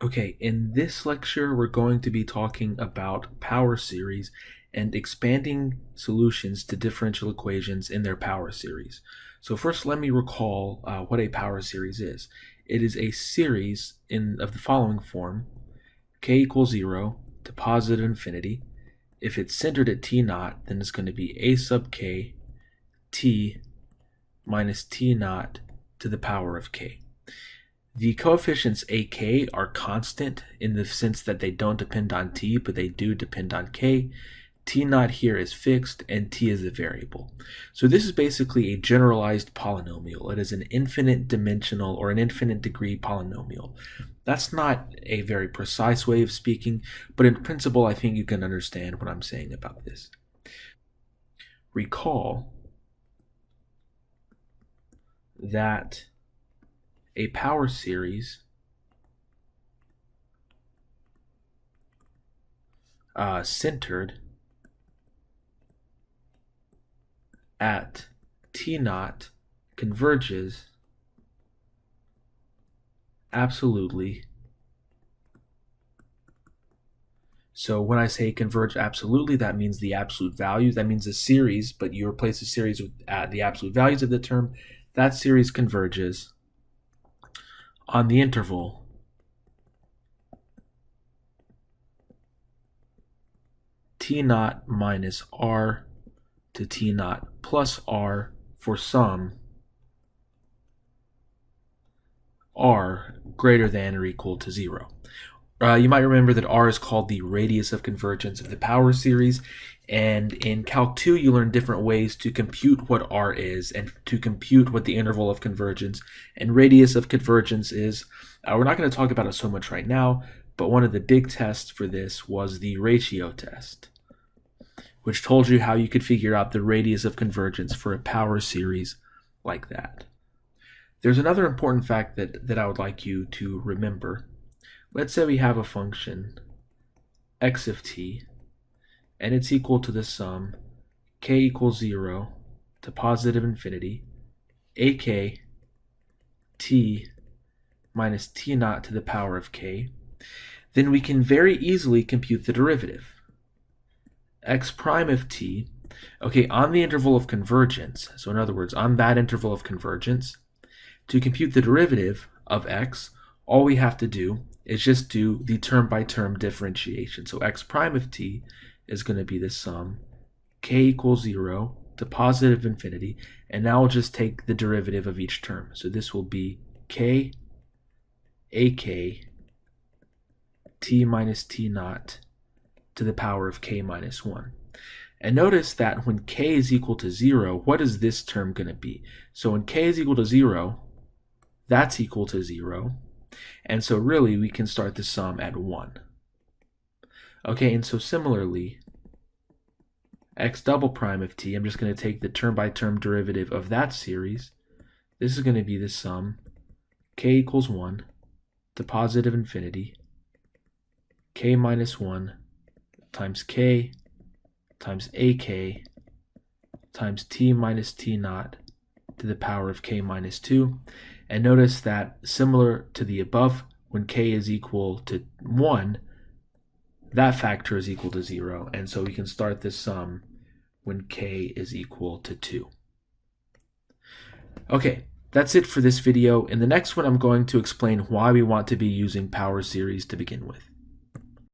Okay, in this lecture, we're going to be talking about power series and expanding solutions to differential equations in their power series. So first, let me recall what a power series is. It is a series of the following form: k equals 0 to positive infinity. If it's centered at t naught, then it's going to be a sub k t minus t naught to the power of k. The coefficients ak are constant in the sense that they don't depend on t, but they do depend on k. T naught here is fixed, and t is a variable. So this is basically a generalized polynomial. It is an infinite dimensional or an infinite degree polynomial. That's not a very precise way of speaking, but in principle, I think you can understand what I'm saying about this. Recall that a power series centered at t naught converges absolutely. So when I say converge absolutely, that means the absolute values. That means a series, but you replace the series with the absolute values of the term. That series converges on the interval t naught minus r to t naught plus r for some r greater than or equal to 0. You might remember that r is called the radius of convergence of the power series, and in Calc 2 you learn different ways to compute what r is and to compute what the interval of convergence and radius of convergence is. We're not going to talk about it so much right now, but one of the big tests for this was the ratio test, which told you how you could figure out the radius of convergence for a power series like that. There's another important fact that I would like you to remember. Let's say we have a function x of t, and it's equal to the sum k equals 0 to positive infinity ak t minus t naught to the power of k. Then we can very easily compute the derivative. X prime of t, okay, on the interval of convergence, so in other words, on that interval of convergence, to compute the derivative of x, all we have to do is just do the term-by-term differentiation. So x prime of t is going to be the sum k equals 0 to positive infinity, and now we'll just take the derivative of each term. So this will be k ak t minus t naught to the power of k minus 1. And notice that when k is equal to 0, what is this term going to be? So when k is equal to 0, that's equal to 0. And so really we can start the sum at 1. Okay, and so similarly, x double prime of t, I'm just going to take the term-by-term derivative of that series. This is going to be the sum k equals 1 to positive infinity k minus 1 times k times ak times t minus t naught to the power of k minus 2. And notice that similar to the above, when k is equal to 1, that factor is equal to 0. And so we can start this sum when k is equal to 2. Okay, that's it for this video. In the next one, I'm going to explain why we want to be using power series to begin with.